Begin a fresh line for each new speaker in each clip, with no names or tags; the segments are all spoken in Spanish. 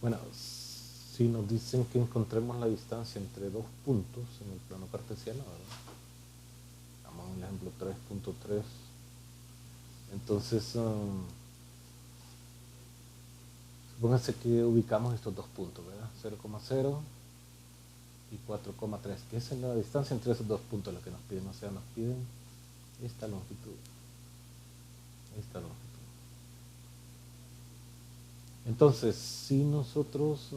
Bueno, si nos dicen que encontremos la distancia entre dos puntos en el plano cartesiano, ¿verdad? Vamos a un ejemplo 3.3. Entonces, supóngase que ubicamos estos dos puntos, ¿verdad? 0,0 y 4,3, que esa es la distancia entre esos dos puntos la que nos piden. O sea, nos piden esta longitud. Esta longitud. Entonces, si nosotros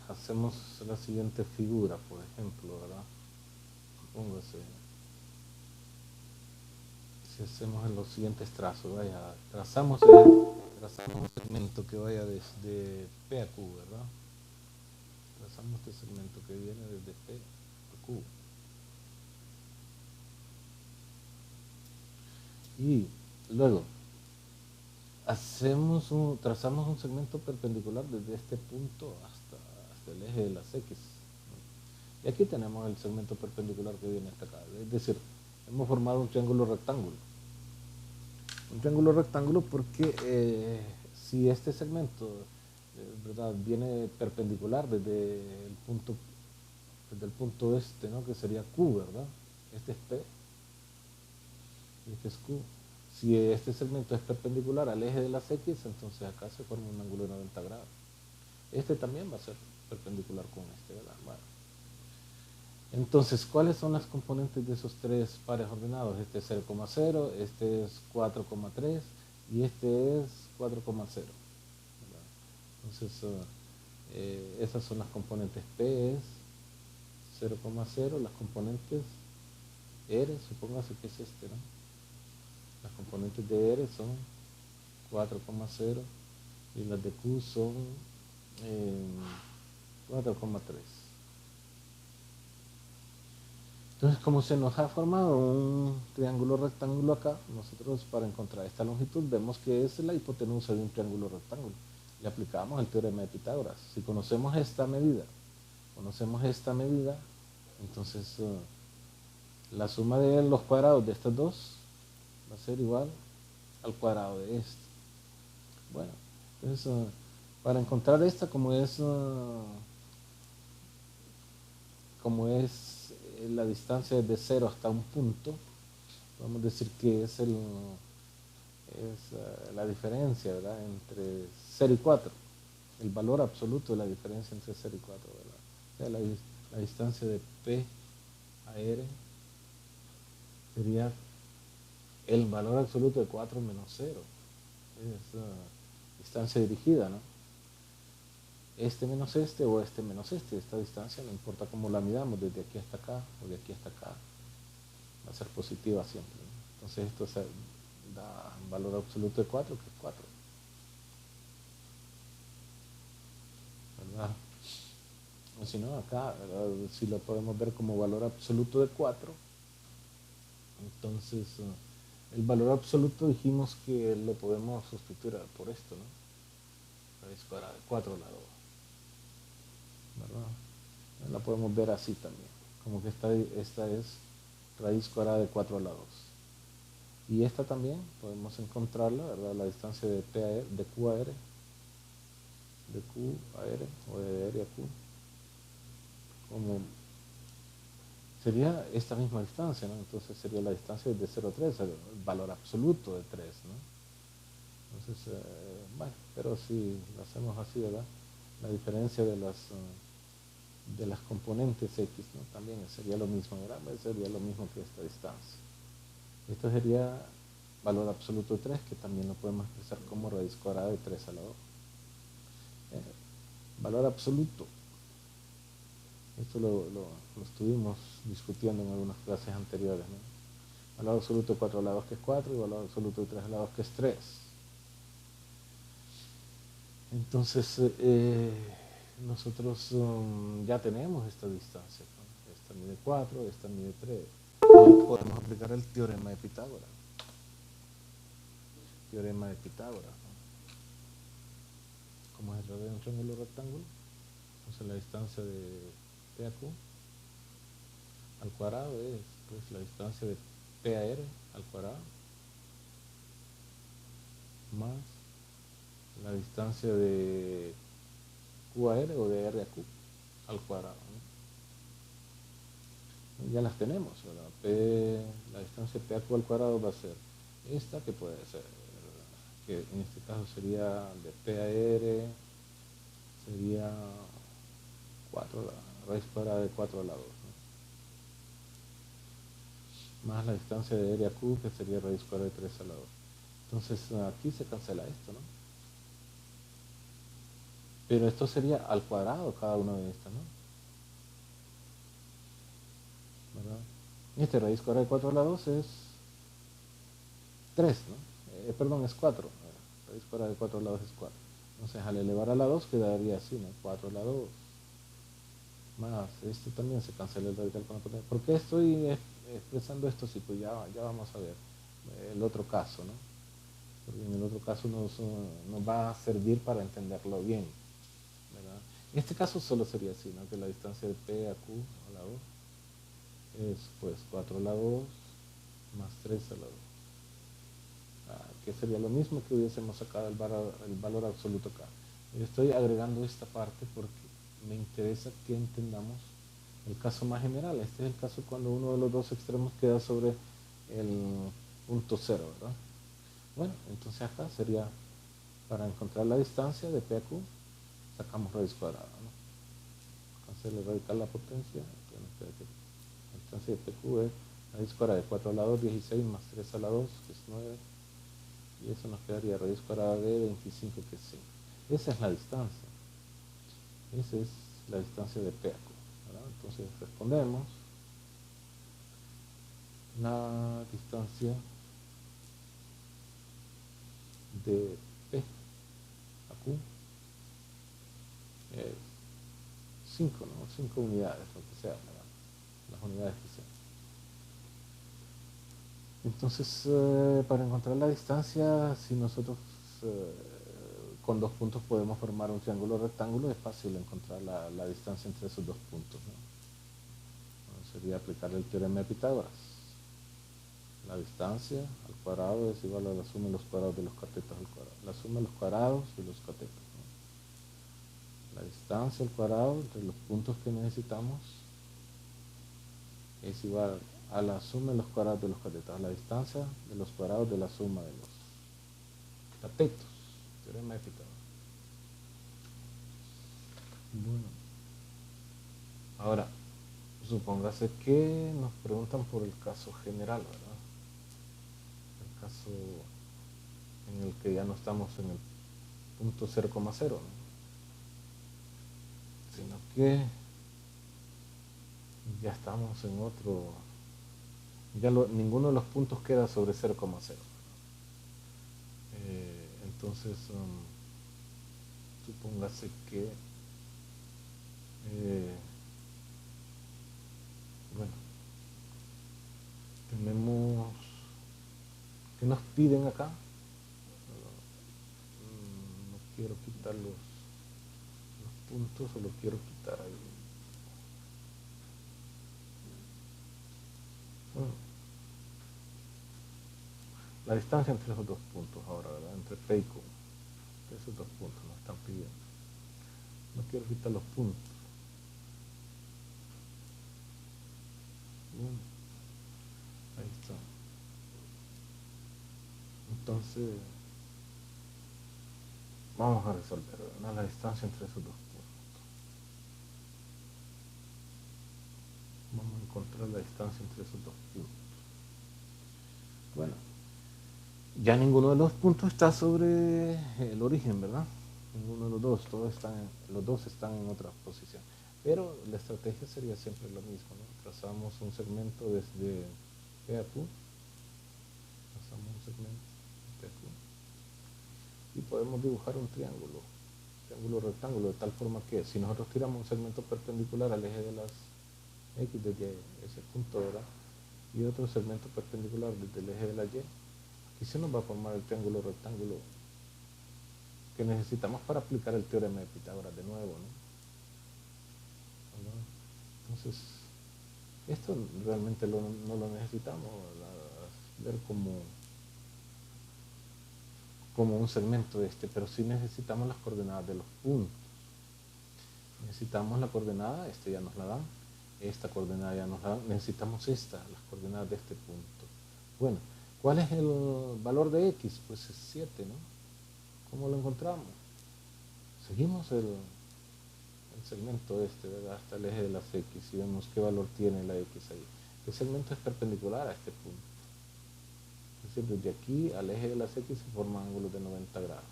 hacemos la siguiente figura, por ejemplo, ¿verdad? Póngase, si hacemos en los siguientes trazos, vaya, trazamos un segmento que vaya desde P a Q, ¿verdad? Trazamos este segmento que viene desde P a Q. Y luego, trazamos un segmento perpendicular desde este punto hasta el eje de las X. Y aquí tenemos el segmento perpendicular que viene hasta acá. Es decir, hemos formado un triángulo rectángulo. Un triángulo rectángulo porque si este segmento ¿verdad? Viene perpendicular desde el punto este, ¿no? Que sería Q, ¿verdad? Este es P y este es Q. Si este segmento es perpendicular al eje de las X, entonces acá se forma un ángulo de 90 grados. Este también va a ser perpendicular con este, ¿verdad? Bueno. Entonces, ¿cuáles son las componentes de esos tres pares ordenados? Este es 0,0, este es 4,3 y este es 4,0. Entonces, esas son las componentes. P es 0,0, las componentes R, supóngase que es este, ¿no? Las componentes de R son 4,0 y las de Q son 4,3. Entonces, como se nos ha formado un triángulo rectángulo acá, nosotros para encontrar esta longitud vemos que es la hipotenusa de un triángulo rectángulo. Le aplicamos el teorema de Pitágoras. Si conocemos esta medida, entonces la suma de los cuadrados de estas dos va a ser igual al cuadrado de este. Bueno, entonces para encontrar esta, como es la distancia desde 0 hasta un punto, podemos decir que es la diferencia, ¿verdad? Entre 0 y 4, el valor absoluto de la diferencia entre 0 y 4, ¿verdad? O sea, la distancia de P a R sería el valor absoluto de 4 menos 0. Es distancia dirigida, ¿no? Este menos este o este menos este. Esta distancia, no importa cómo la midamos, desde aquí hasta acá o de aquí hasta acá, va a ser positiva siempre, ¿no? Entonces esto da un valor absoluto de 4, que es 4. ¿Verdad? O si no, acá, ¿verdad? Si lo podemos ver como valor absoluto de 4, entonces el valor absoluto dijimos que lo podemos sustituir por esto, ¿no? Raíz cuadrada de 4 a la 2. ¿Verdad? La podemos ver así también, como que esta es raíz cuadrada de 4 a la 2. Y esta también podemos encontrarla, ¿verdad? La distancia de P a R, de Q a R, de Q a R o de R a Q, como sería esta misma distancia, ¿no? Entonces sería la distancia de 0 a 3, el valor absoluto de 3, ¿no? Entonces, bueno, pero si lo hacemos así, ¿verdad? La diferencia de las componentes X, ¿no? También sería lo mismo, ¿verdad? Sería lo mismo que esta distancia. Esto sería valor absoluto de 3, que también lo podemos expresar como raíz cuadrada de 3 a la 2. Valor absoluto. Esto lo estuvimos discutiendo en algunas clases anteriores, ¿no? Valor absoluto de 4 a la 2, que es 4, y valor absoluto de 3 a la 2, que es 3. Entonces, nosotros ya tenemos esta distancia, ¿no? Esta mide 4, esta mide 3. Podemos aplicar el teorema de Pitágoras. Teorema de Pitágoras, ¿no? Como es el radio de un triángulo rectángulo, entonces la distancia de P a Q al cuadrado es pues, la distancia de P a R al cuadrado más la distancia de Q a R o de R a Q al cuadrado, ¿no? Ya las tenemos, ¿verdad? La distancia P a Q al cuadrado va a ser esta, que puede ser, ¿verdad? Que en este caso sería de P a R, sería 4, raíz cuadrada de 4 a la 2, ¿no? Más la distancia de R a Q, que sería raíz cuadrada de 3 a la 2. Entonces aquí se cancela esto, ¿no? Pero esto sería al cuadrado cada una de estas, ¿no? ¿Verdad? Y este raíz cuadrada de 4 a la 2 es 3, ¿no? Perdón, es 4. Raíz cuadrada de 4 a la 2 es 4. Entonces al elevar a la 2 quedaría así, ¿no? 4 a la 2. Más, esto también se cancela el radical con la potencia. ¿Por qué estoy expresando esto? Sí, pues ya vamos a ver el otro caso, ¿no? Porque en el otro caso nos va a servir para entenderlo bien, ¿verdad? En este caso solo sería así, ¿no? Que la distancia de P a Q a la 2 es pues 4 a la 2 más 3 a la 2. Que sería lo mismo que hubiésemos sacado el valor absoluto acá. Yo estoy agregando esta parte porque me interesa que entendamos el caso más general. Este es el caso cuando uno de los dos extremos queda sobre el punto cero, ¿verdad? Bueno, entonces acá sería, para encontrar la distancia de P a Q, sacamos raíz cuadrada, ¿no? Cancela radical la potencia, la distancia de PQ es raíz cuadrada de 4 a la 2, 16 más 3 a la 2, que es 9, y eso nos quedaría raíz cuadrada de 25, que es 5. Esa es la distancia. Esa es la distancia de P a Q, ¿verdad? Entonces respondemos la distancia de P a Q es 5, ¿no? 5 unidades, lo que sea, ¿verdad? Las unidades que sean. Entonces, para encontrar la distancia, si nosotros con dos puntos podemos formar un triángulo rectángulo, es fácil encontrar la distancia entre esos dos puntos, ¿no? Sería aplicar el teorema de Pitágoras. La distancia al cuadrado es igual a la suma de los cuadrados de los catetos al cuadrado. La suma de los cuadrados de los catetos, ¿no? La distancia al cuadrado entre los puntos que necesitamos es igual a la suma de los cuadrados de los catetos, a la distancia de los cuadrados de la suma de los catetos. Teorema de Pitágoras. Bueno, ahora, supóngase que nos preguntan por el caso general, ¿verdad? El caso en el que ya no estamos en el punto 0,0, ¿no? Sino que ya estamos en otro, ninguno de los puntos queda sobre 0,0. Entonces, supóngase que, bueno, tenemos, ¿qué nos piden acá? No quiero quitar los puntos, solo quiero quitar ahí. Bueno, la distancia entre esos dos puntos ahora, ¿verdad? Entre P y Q. Entre esos dos puntos nos están pidiendo. No quiero quitar los puntos. Bueno, ahí está. Entonces, vamos a resolver, ¿verdad? La distancia entre esos dos puntos. Vamos a encontrar la distancia entre esos dos puntos. Bueno, ya ninguno de los puntos está sobre el origen, ¿verdad? Ninguno de los dos, los dos están en otra posición. Pero la estrategia sería siempre lo mismo, ¿no? Trazamos un segmento desde P a Q, trazamos un segmento de P a Q, y podemos dibujar un triángulo rectángulo, de tal forma que si nosotros tiramos un segmento perpendicular al eje de las X desde ese punto, ¿verdad? Y otro segmento perpendicular desde el eje de la Y, aquí se nos va a formar el triángulo rectángulo que necesitamos para aplicar el teorema de Pitágoras de nuevo, ¿no? Entonces, esto realmente no lo necesitamos, ver como un segmento pero sí necesitamos las coordenadas de los puntos. necesitamos la coordenada, ya nos la dan, esta coordenada ya nos la dan, necesitamos las coordenadas de este punto. Bueno, ¿cuál es el valor de x? Pues es 7, ¿no? ¿Cómo lo encontramos? Seguimos el segmento ¿verdad? Hasta el eje de las x y vemos qué valor tiene la x ahí. El segmento es perpendicular a este punto. Es decir, desde aquí al eje de las x se forman ángulos de 90 grados.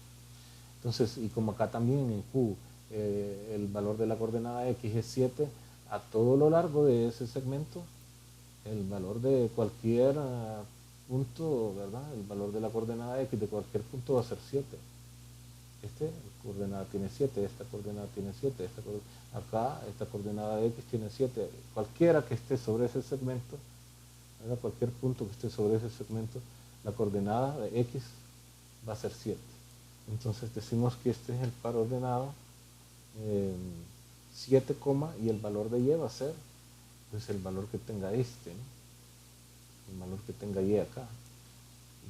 Entonces, y como acá también en Q el valor de la coordenada x es 7, a todo lo largo de ese segmento, el valor de cualquier punto, ¿verdad? El valor de la coordenada x de cualquier punto va a ser 7. Esta coordenada tiene 7, esta coordenada tiene 7, acá esta coordenada de x tiene 7. Cualquiera que esté sobre ese segmento, ¿verdad? Cualquier punto que esté sobre ese segmento, la coordenada de x va a ser 7. Entonces decimos que este es el par ordenado 7, y el valor de y va a ser pues el valor que tenga ¿no? El valor que tenga y acá.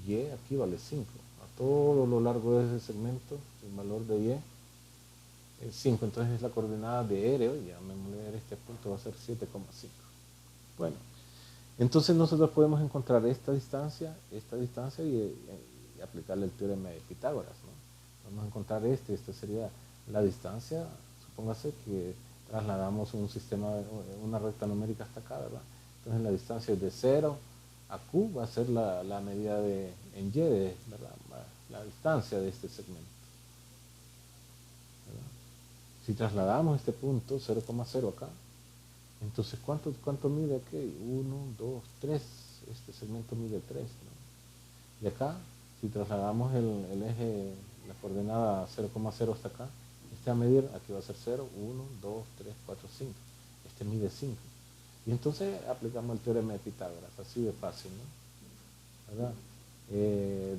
Y aquí vale 5. A todo lo largo de ese segmento, el valor de y es 5. Entonces la coordenada de R, llamémosle R, este punto va a ser 7,5. Bueno, entonces nosotros podemos encontrar esta distancia y aplicarle el teorema de Pitágoras, ¿no? Vamos a encontrar esta sería la distancia. Supóngase que trasladamos un sistema, una recta numérica hasta acá, ¿verdad? Entonces la distancia es de 0 a Q, va a ser la medida en Y, ¿verdad? La distancia de este segmento, ¿verdad? Si trasladamos este punto 0,0 acá, entonces ¿cuánto mide aquí? 1, 2, 3, este segmento mide 3, ¿no? Y acá, si trasladamos el eje, la coordenada 0,0 hasta acá, este va a medir, aquí va a ser 0, 1, 2, 3, 4, 5. Este mide 5. Y entonces aplicamos el teorema de Pitágoras, así de fácil, ¿no? ¿Verdad?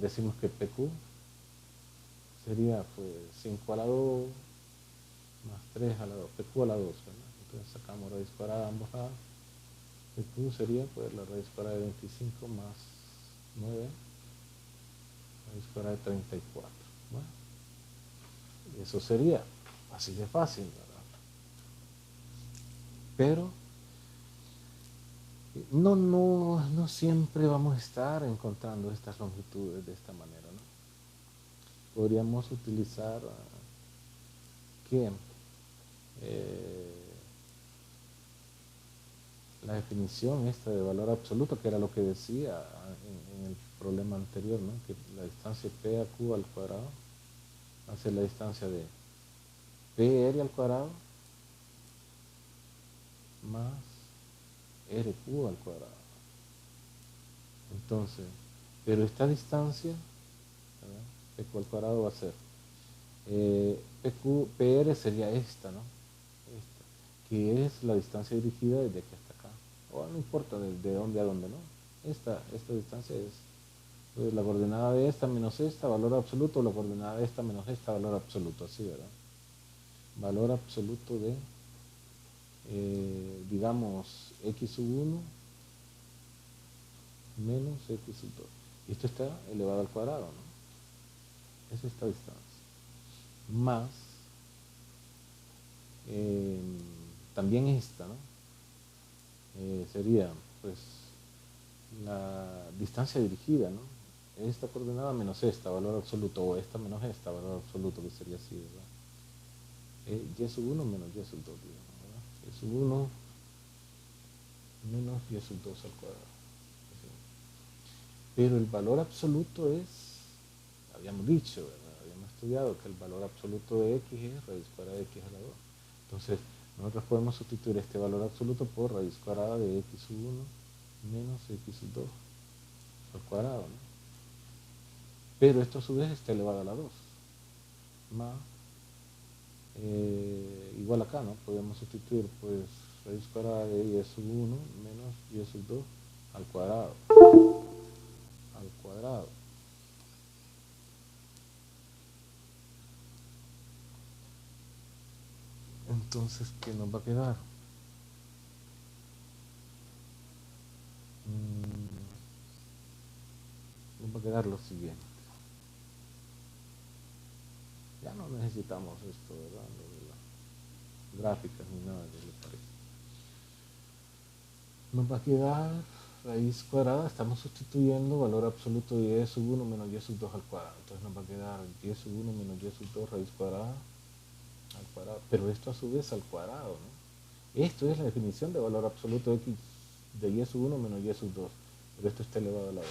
Decimos que PQ sería pues 5 a la 2 más 3 a la 2, PQ a la 2, ¿verdad? Entonces sacamos raíz cuadrada de ambos lados. PQ sería pues la raíz cuadrada de 25 más 9, raíz cuadrada de 34. ¿No? Y eso sería así de fácil, ¿verdad? Pero no siempre vamos a estar encontrando estas longitudes de esta manera, ¿no? Podríamos utilizar ¿qué? La definición esta de valor absoluto, que era lo que decía en el problema anterior, ¿no? Que la distancia P a Q al cuadrado hace la distancia de PR al cuadrado más RQ al cuadrado. Entonces, pero esta distancia, ¿verdad? PQ al cuadrado va a ser PR sería esta, ¿no? Esta, que es la distancia dirigida desde aquí hasta acá. O no importa de dónde a dónde, ¿no? Esta distancia es pues, la coordenada de esta menos esta, valor absoluto, la coordenada de esta menos esta, valor absoluto, así, ¿verdad? Valor absoluto de, digamos, x sub 1 menos x sub 2. Y esto está elevado al cuadrado, ¿no? Es esta distancia. Más, también esta, ¿no? Sería, pues, la distancia dirigida, ¿no? Esta coordenada menos esta, valor absoluto, o esta menos esta, valor absoluto, que sería así, ¿verdad? Y sub 1 menos y sub 2, digamos, ¿verdad? Y sub 1 menos y sub 2 al cuadrado. Así. Pero el valor absoluto es, habíamos dicho, ¿verdad? Habíamos estudiado que el valor absoluto de x es raíz cuadrada de x a la 2. Entonces, nosotros podemos sustituir este valor absoluto por raíz cuadrada de x sub 1 menos x sub 2 al cuadrado, ¿no? Pero esto a su vez está elevado a la 2, más, igual acá, ¿no? Podemos sustituir, pues, raíz cuadrada de y sub 1 menos y sub 2 al cuadrado. Al cuadrado. Entonces, ¿qué nos va a quedar? Nos va a quedar lo siguiente. Ya no necesitamos esto, ¿verdad? gráficas ni nada que le parezca. Nos va a quedar raíz cuadrada, estamos sustituyendo valor absoluto de y sub 1 menos y sub 2 al cuadrado. Entonces nos va a quedar y sub 1 menos y sub 2 raíz cuadrada al cuadrado. Pero esto a su vez al cuadrado, ¿no? Esto es la definición de valor absoluto x de y sub 1 menos y sub 2. Pero esto está elevado a la 2.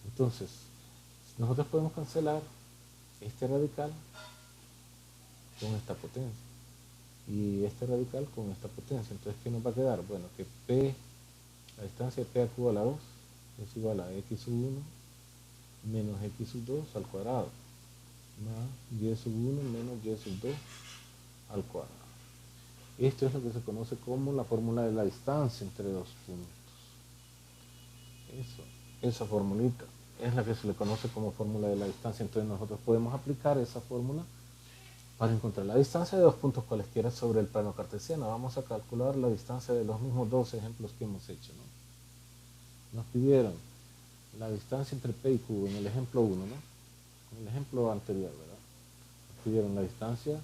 Entonces, nosotros podemos cancelar este radical con esta potencia y este radical con esta potencia. Entonces, ¿qué nos va a quedar? Bueno, que P, la distancia de P a Q a la 2 es igual a x sub 1 menos x sub 2 al cuadrado más y sub 1 menos y sub 2 al cuadrado. Esto es lo que se conoce como la fórmula de la distancia entre dos puntos. Esa formulita es la que se le conoce como fórmula de la distancia. Entonces nosotros podemos aplicar esa fórmula para encontrar la distancia de dos puntos cualesquiera sobre el plano cartesiano. Vamos a calcular la distancia de los mismos dos ejemplos que hemos hecho, ¿no? Nos pidieron la distancia entre P y Q en el ejemplo 1, ¿no? En el ejemplo anterior, ¿verdad? Nos pidieron la distancia,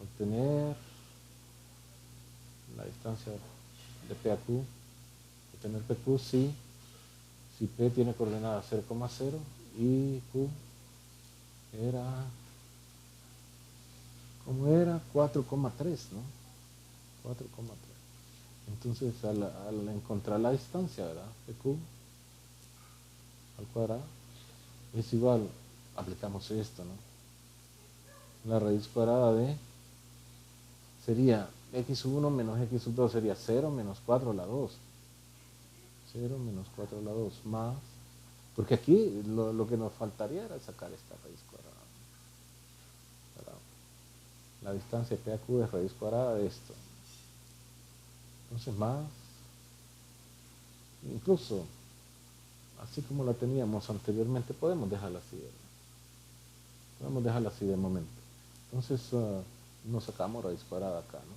obtener la distancia de P a Q, obtener PQ si P tiene coordenada 0,0 y Q era, ¿cómo era? 4,3, ¿no? 4,3. Entonces al encontrar la distancia, ¿verdad? PQ al cuadrado es igual, aplicamos esto, ¿no? La raíz cuadrada de sería x sub 1 menos x sub 2 sería 0 menos 4 a la 2. 0 menos 4 a la 2 más, porque aquí lo que nos faltaría era sacar esta raíz cuadrada. La distancia P a Q es raíz cuadrada de esto. Entonces más, incluso, así como la teníamos anteriormente, podemos dejarla así, ¿verdad? Podemos dejarla así de momento. Entonces nos sacamos raíz cuadrada acá, ¿no?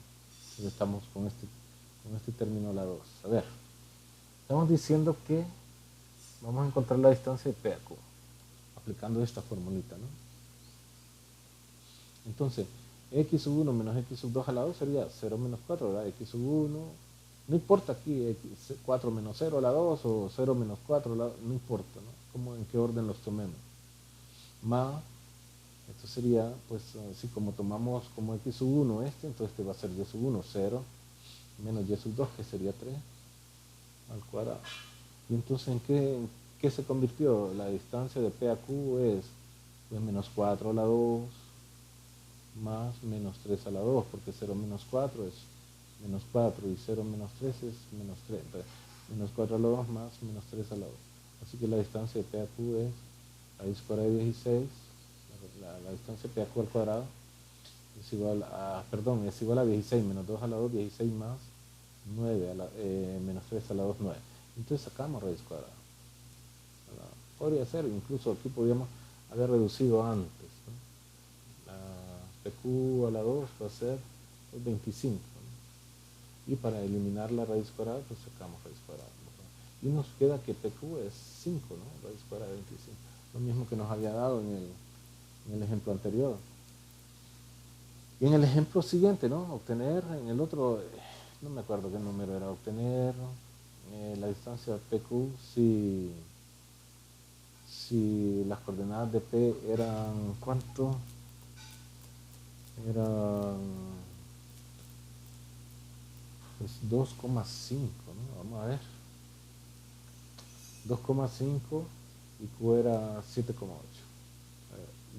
Entonces estamos con este término a la 2. A ver, estamos diciendo que vamos a encontrar la distancia de P a Q, aplicando esta formulita, ¿no? Entonces, x sub 1 menos x sub 2 a la 2 sería 0 menos 4, ¿verdad? X sub 1, no importa aquí, 4 menos 0 a la 2 o 0 menos 4 a la 2, no importa, ¿no? En qué orden los tomemos. Más, esto sería, pues, así como tomamos como x sub 1 entonces este va a ser y sub 1, 0, menos y sub 2, que sería 3, al cuadrado. Y entonces, ¿en qué se convirtió? La distancia de P a Q es pues, menos 4 a la 2, más menos 3 a la 2, porque 0 menos 4 es menos 4 y 0 menos 3 es menos 3. Entonces, menos 4 a la 2 más menos 3 a la 2. Así que la distancia de P a Q es raíz cuadrada de 16, la distancia de P a Q al cuadrado es igual a 16 menos 2 a la 2, 16 más 9 menos 3 a la 2, 9. Entonces sacamos raíz cuadrada. Podría ser, incluso aquí podríamos haber reducido antes, ¿no? La PQ a la 2 va a ser 25, ¿no? Y para eliminar la raíz cuadrada, pues sacamos raíz cuadrada, ¿no? Y nos queda que PQ es 5, ¿no? Raíz cuadrada de 25. Lo mismo que nos había dado en el ejemplo anterior. Y en el ejemplo siguiente, ¿no? Obtener, en el otro, no me acuerdo qué número era, obtener la distancia PQ si las coordenadas de P eran, ¿cuánto? Eran pues 2,5, ¿no? Vamos a ver. 2,5 y Q era 7,8.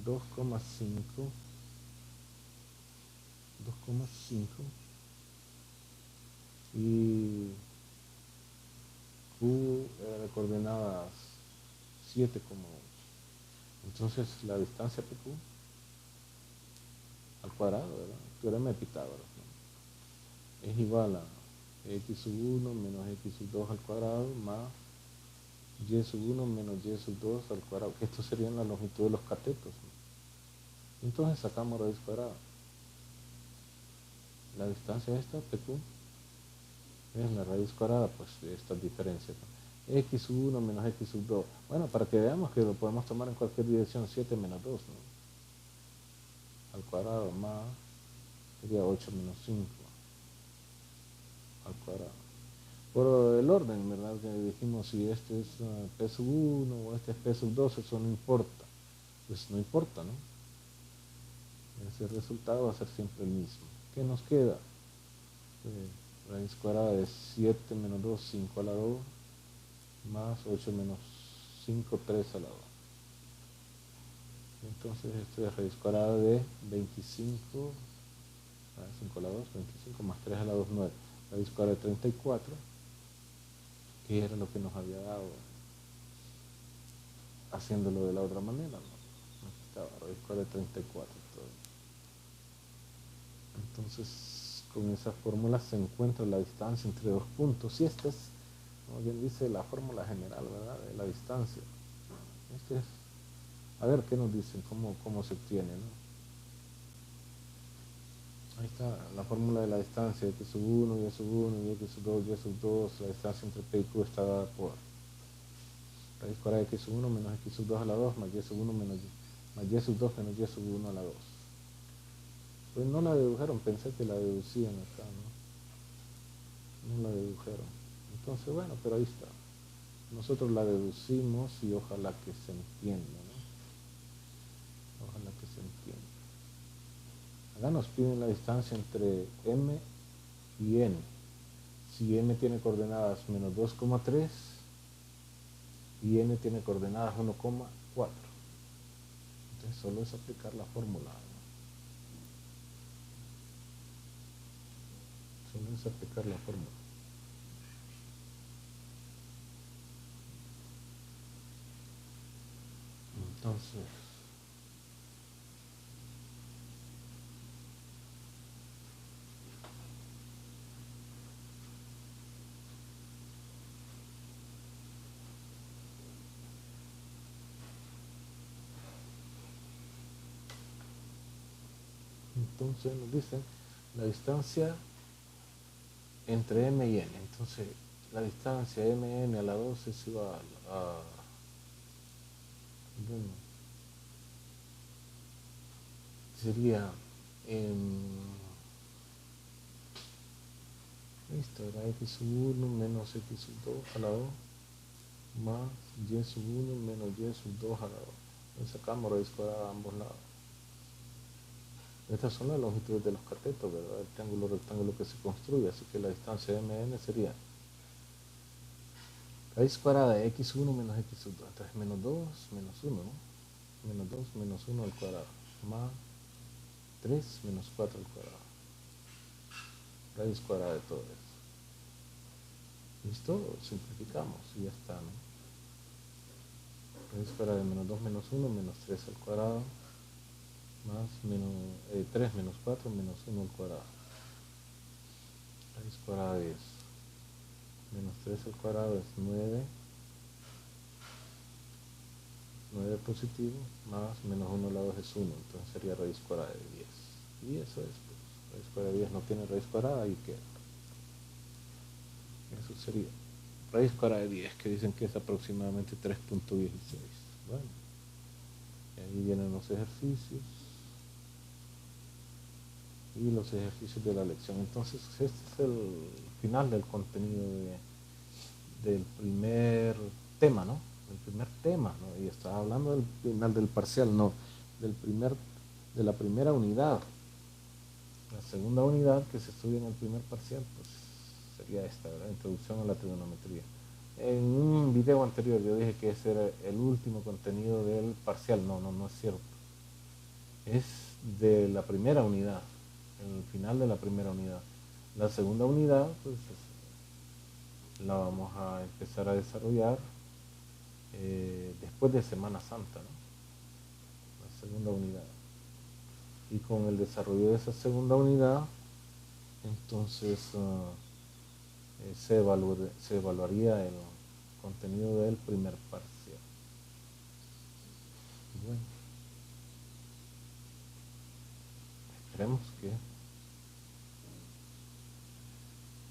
2,5 y Q era de coordenadas 7,8. Entonces la distancia PQ al cuadrado, ¿verdad? Teorema de Pitágoras, ¿no? Es igual a x sub 1 menos x sub 2 al cuadrado más y sub 1 menos y sub 2 al cuadrado, que esto sería la longitud de los catetos, ¿no? Entonces sacamos raíz cuadrada. La distancia esta, PQ, es la raíz cuadrada pues, de estas diferencias, ¿no? X sub 1 menos x sub 2. Bueno, para que veamos que lo podemos tomar en cualquier dirección, 7 menos 2, ¿no? Al cuadrado más sería 8 menos 5 al cuadrado. Por el orden, ¿verdad? Que dijimos si este es P sub 1 o este es P sub 2, eso no importa. Pues no importa, ¿no? Ese resultado va a ser siempre el mismo. ¿Qué nos queda? Raíz cuadrada de 7 menos 2, 5 a la 2, más 8 menos 5, 3 a la 2. Entonces esto es raíz cuadrada de 25, 5 a la 2, 25 más 3 a la 2, 9. Raíz cuadrada de 34, que era lo que nos había dado haciéndolo de la otra manera, ¿no? Aquí estaba, raíz cuadrada de 34. Entonces, con esa fórmula se encuentra la distancia entre dos puntos. Y esta es, como bien dice, la fórmula general, ¿verdad? De la distancia. Este es, a ver qué nos dicen, cómo se obtiene, ¿no? Ahí está la fórmula de la distancia, x sub 1, y sub 1, y x sub 2, y sub 2. La distancia entre P y Q está dada por raíz cuadrada de x sub 1 menos x sub 2 a la 2, más y sub 1 menos y sub 2 menos y sub 1 a la 2. Pues no la dedujeron, pensé que la deducían acá, ¿no? No la dedujeron. Entonces, bueno, pero ahí está. Nosotros la deducimos y ojalá que se entienda, ¿no? Ojalá que se entienda. Acá nos piden la distancia entre M y N. Si M tiene coordenadas menos 2,3 y N tiene coordenadas 1,4. Entonces solo es aplicar la fórmula, ¿no? Solo es aplicar la fórmula. Entonces, nos dicen la distancia entre M y N. Entonces, la distancia MN a la 2 es igual a... Bueno, sería... Listo, era x sub 1 menos x sub 2 a la 2 más y sub 1 menos y sub 2 a la 2. Entonces sacamos raíz cuadrada a ambos lados. Estas son las longitudes de los catetos, ¿verdad? El triángulo rectángulo que se construye, así que la distancia MN sería raíz cuadrada de x sub 1 menos x sub 2. Entonces menos 2 menos 1, ¿no? Menos 2 menos 1 al cuadrado, más 3 menos 4 al cuadrado. Raíz cuadrada de todo eso. ¿Listo? Simplificamos y ya está, ¿no? Raíz cuadrada de menos 2 menos 1 menos 3 al cuadrado, más 3 menos 4 menos 1 al cuadrado. Raíz cuadrada de 10. Menos 3 al cuadrado es 9. 9 positivo, más menos 1 al lado es 1. Entonces sería raíz cuadrada de 10. Y eso es, pues, raíz cuadrada de 10 no tiene raíz cuadrada y queda. Eso sería raíz cuadrada de 10, que dicen que es aproximadamente 3.16. Bueno, y ahí vienen los ejercicios y los ejercicios de la lección. Entonces este es el final del contenido del primer tema, ¿no? El primer tema, ¿no? Y estaba hablando del final del parcial, no, de la primera unidad. La segunda unidad que se estudia en el primer parcial, pues sería esta, ¿verdad? Introducción a la trigonometría. En un video anterior yo dije que ese era el último contenido del parcial. No es cierto. Es de la primera unidad, el final de la primera unidad. La segunda unidad, pues la vamos a empezar a desarrollar después de Semana Santa, ¿no? La segunda unidad. Y con el desarrollo de esa segunda unidad, entonces se evaluaría el contenido del primer parcial. Bueno,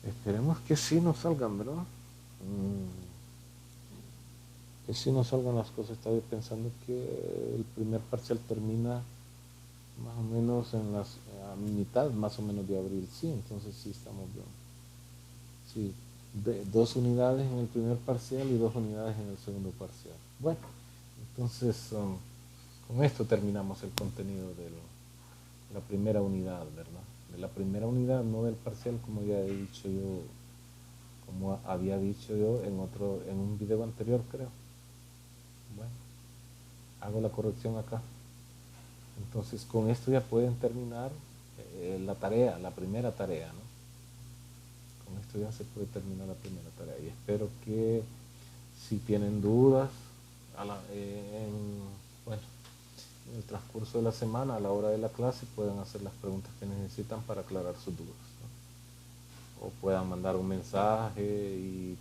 esperemos que sí nos salgan, ¿verdad? Que sí nos salgan las cosas. Estaba pensando que el primer parcial termina más o menos a mitad más o menos de abril, sí, entonces sí estamos bien. Sí, 2 unidades en el primer parcial y 2 unidades en el segundo parcial. Bueno, entonces con esto terminamos el contenido de la primera unidad, ¿verdad? De la primera unidad, no del parcial, como ya he dicho yo, como había dicho yo en un video anterior, creo. Bueno, hago la corrección acá. Entonces con esto ya pueden terminar la tarea, la primera tarea, ¿no? Con esto ya se puede terminar la primera tarea y espero que si tienen dudas bueno, en el transcurso de la semana, a la hora de la clase, puedan hacer las preguntas que necesitan para aclarar sus dudas, ¿no? O puedan mandar un mensaje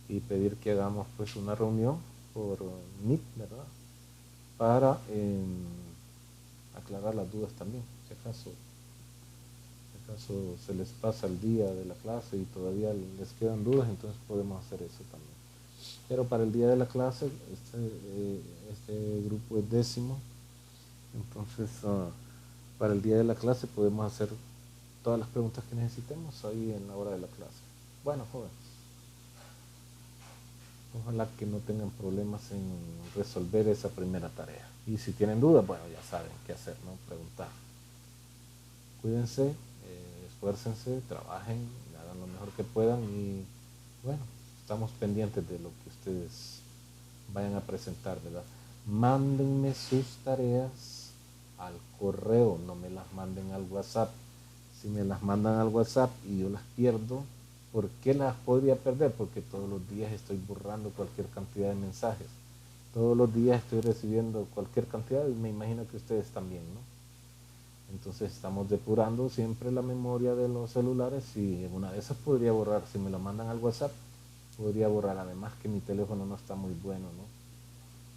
y pedir que hagamos pues una reunión por Meet, ¿verdad? Para aclarar las dudas también, si acaso se les pasa el día de la clase y todavía les quedan dudas, entonces podemos hacer eso también. Pero para el día de la clase, este grupo es 10º, entonces para el día de la clase podemos hacer todas las preguntas que necesitemos ahí en la hora de la clase. Bueno, jóvenes, ojalá que no tengan problemas en resolver esa primera tarea. Y si tienen dudas, bueno, ya saben qué hacer, ¿no? Preguntar. Cuídense, esfuércense, trabajen, hagan lo mejor que puedan y bueno, estamos pendientes de lo que ustedes vayan a presentar, ¿verdad? Mándenme sus tareas al correo, no me las manden al WhatsApp. Si me las mandan al WhatsApp y yo las pierdo, ¿por qué las podría perder? Porque todos los días estoy borrando cualquier cantidad de mensajes. Todos los días estoy recibiendo cualquier cantidad y me imagino que ustedes también, ¿no? Entonces estamos depurando siempre la memoria de los celulares y en una de esas podría borrar, si me la mandan al WhatsApp, podría borrar. Además que mi teléfono no está muy bueno, ¿no?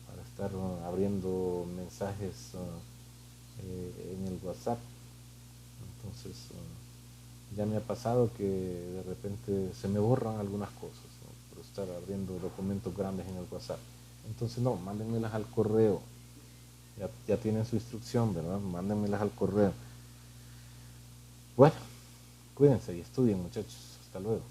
Para estar abriendo mensajes en el WhatsApp. Entonces ya me ha pasado que de repente se me borran algunas cosas, ¿no? Por estar abriendo documentos grandes en el WhatsApp. Entonces no, mándenmelas al correo. Ya tienen su instrucción, ¿verdad? Mándenmelas al correo. Bueno, cuídense y estudien, muchachos. Hasta luego.